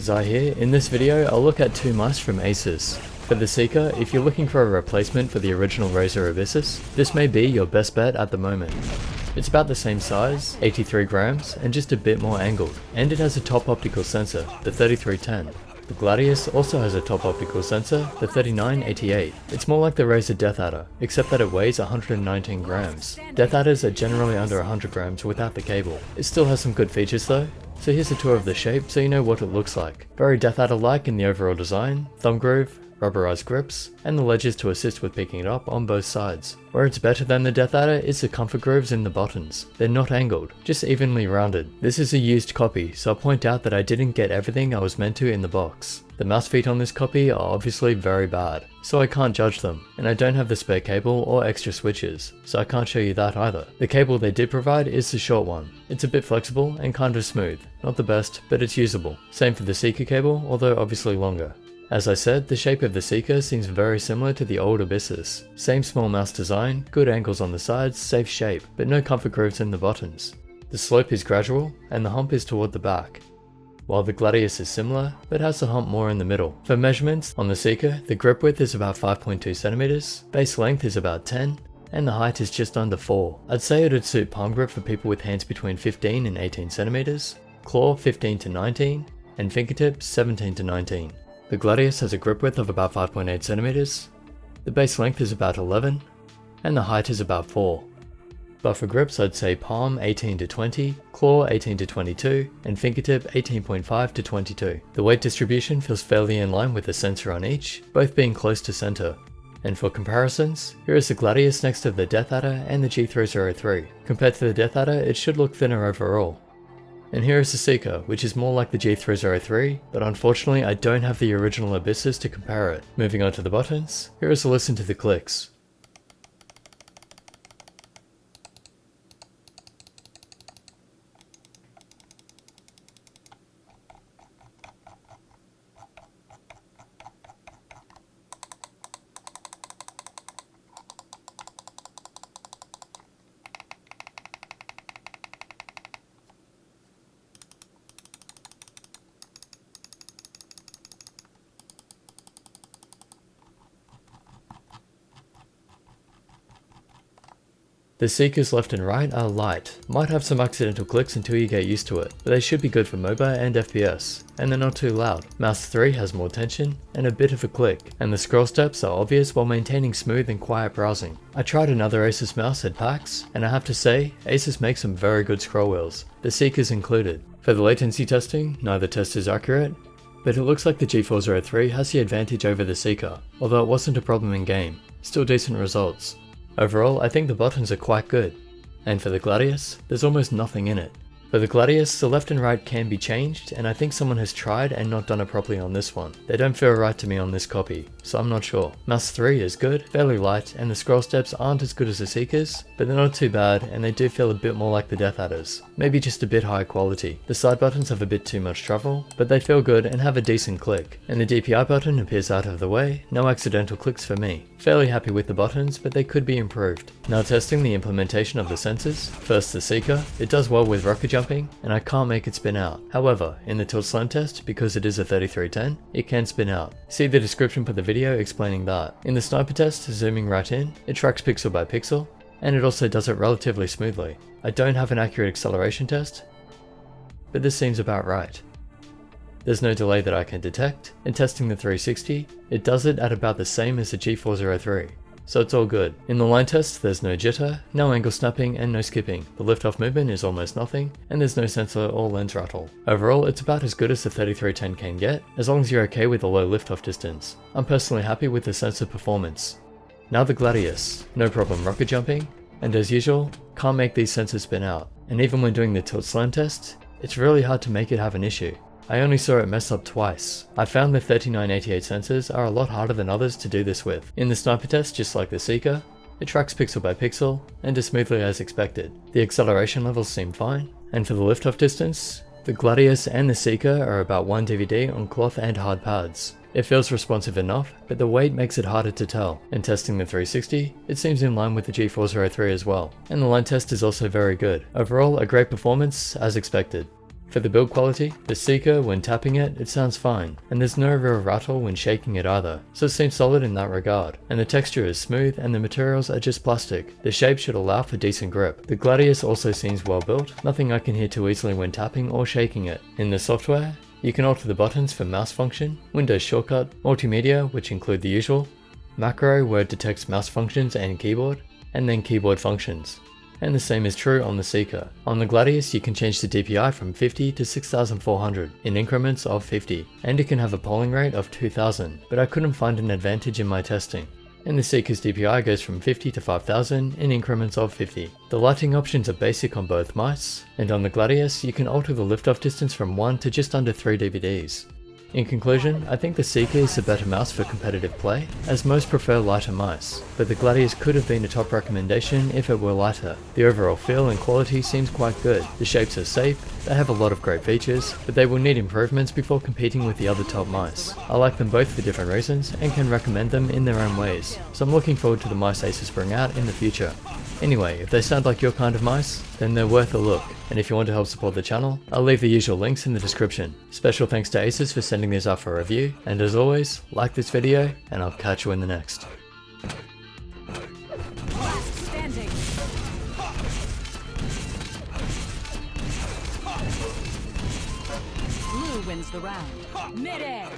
Zai here. In this video, I'll look at two mice from Asus. For the Sica, if you're looking for a replacement for the original Razer Abyssus, this may be your best bet at the moment. It's about the same size, 83 grams, and just a bit more angled, and it has a top optical sensor, the 3310. The Gladius also has a top optical sensor, the 3988. It's more like the Razer DeathAdder, except that it weighs 119 grams. DeathAdders are generally under 100 grams without the cable. It still has some good features though. So here's a tour of the shape so you know what it looks like. Very DeathAdder-like in the overall design, thumb groove, rubberized grips, and the ledges to assist with picking it up on both sides. Where it's better than the DeathAdder is the comfort grooves in the buttons. They're not angled, just evenly rounded. This is a used copy, so I'll point out that I didn't get everything I was meant to in the box. The mouse feet on this copy are obviously very bad, so I can't judge them, and I don't have the spare cable or extra switches, so I can't show you that either. The cable they did provide is the short one. It's a bit flexible and kind of smooth. Not the best, but it's usable. Same for the Sica cable, although obviously longer. As I said, the shape of the Sica seems very similar to the old Abyssus. Same small mouse design, good angles on the sides, safe shape, but no comfort grooves in the buttons. The slope is gradual, and the hump is toward the back. While the Gladius is similar, but has the hump more in the middle. For measurements, on the Sica, the grip width is about 5.2 cm, base length is about 10, and the height is just under 4. I'd say it would suit palm grip for people with hands between 15 and 18 cm, claw 15 to 19, and fingertip 17 to 19. The Gladius has a grip width of about 5.8 cm, the base length is about 11, and the height is about 4. But for grips I'd say palm 18 to 20, claw 18 to 22, and fingertip 18.5 to 22. The weight distribution feels fairly in line with the sensor on each, both being close to center. And for comparisons, here is the Gladius next to the DeathAdder and the G303. Compared to the DeathAdder, it should look thinner overall. And here is the Sica, which is more like the G303, but unfortunately I don't have the original Abyssus to compare it. Moving on to the buttons, here is a listen to the clicks. The Sica's left and right are light, might have some accidental clicks until you get used to it, but they should be good for MOBA and FPS, and they're not too loud. Mouse 3 has more tension, and a bit of a click, and the scroll steps are obvious while maintaining smooth and quiet browsing. I tried another Asus mouse at PAX, and I have to say, Asus makes some very good scroll wheels, the Sica's included. For the latency testing, neither test is accurate, but it looks like the G403 has the advantage over the Sica, although it wasn't a problem in game. Still decent results. Overall, I think the buttons are quite good. And for the Gladius, there's almost nothing in it. For the Gladius, the left and right can be changed, and I think someone has tried and not done it properly on this one. They don't feel right to me on this copy, so I'm not sure. Mouse 3 is good, fairly light, and the scroll steps aren't as good as the Sica's, but they're not too bad, and they do feel a bit more like the DeathAdders. Maybe just a bit higher quality. The side buttons have a bit too much travel, but they feel good and have a decent click. And the DPI button appears out of the way, no accidental clicks for me. Fairly happy with the buttons, but they could be improved. Now testing the implementation of the sensors. First the Sica, it does well with rocket jumping, and I can't make it spin out. However, in the tilt slam test, because it is a 3310, it can spin out. See the description for the video explaining that. In the sniper test, zooming right in, it tracks pixel by pixel, and it also does it relatively smoothly. I don't have an accurate acceleration test, but this seems about right. There's no delay that I can detect. In testing the 360, it does it at about the same as the G403, so it's all good. In the line test, there's no jitter, no angle snapping, and no skipping. The lift-off movement is almost nothing, and there's no sensor or lens rattle. Overall, it's about as good as the 3310 can get, as long as you're okay with a low lift-off distance. I'm personally happy with the sensor performance. Now the Gladius, no problem rocket jumping, and as usual, can't make these sensors spin out. And even when doing the tilt slam test, it's really hard to make it have an issue. I only saw it mess up twice. I found the 3988 sensors are a lot harder than others to do this with. In the sniper test, just like the Sica, it tracks pixel by pixel, and as smoothly as expected. The acceleration levels seem fine, and for the lift-off distance, the Gladius and the Sica are about 1 DVD on cloth and hard pads. It feels responsive enough, but the weight makes it harder to tell. In testing the 360, it seems in line with the G403 as well, and the line test is also very good. Overall, a great performance, as expected. For the build quality, the Sica, when tapping it sounds fine, and there's no real rattle when shaking it either, so it seems solid in that regard. And the texture is smooth and the materials are just plastic. The shape should allow for decent grip. The Gladius also seems well built, nothing I can hear too easily when tapping or shaking it. In the software, you can alter the buttons for mouse function, Windows shortcut, multimedia, which include the usual, macro where it detects mouse functions and keyboard, and then keyboard functions. And the same is true on the Sica. On the Gladius you can change the DPI from 50 to 6400 in increments of 50, and it can have a polling rate of 2000, but I couldn't find an advantage in my testing. And the Sica's DPI goes from 50 to 5000 in increments of 50. The lighting options are basic on both mice, and on the Gladius you can alter the lift-off distance from 1 to just under 3 DVDs. In conclusion, I think the Sica is the better mouse for competitive play, as most prefer lighter mice, but the Gladius could have been a top recommendation if it were lighter. The overall feel and quality seems quite good, the shapes are safe, they have a lot of great features, but they will need improvements before competing with the other top mice. I like them both for different reasons, and can recommend them in their own ways, so I'm looking forward to the mice Asus bring out in the future. Anyway, if they sound like your kind of mice, then they're worth a look, and if you want to help support the channel, I'll leave the usual links in the description. Special thanks to Asus for sending this out for review, and as always, like this video, and I'll catch you in the next. Blue wins the round. Mid-air.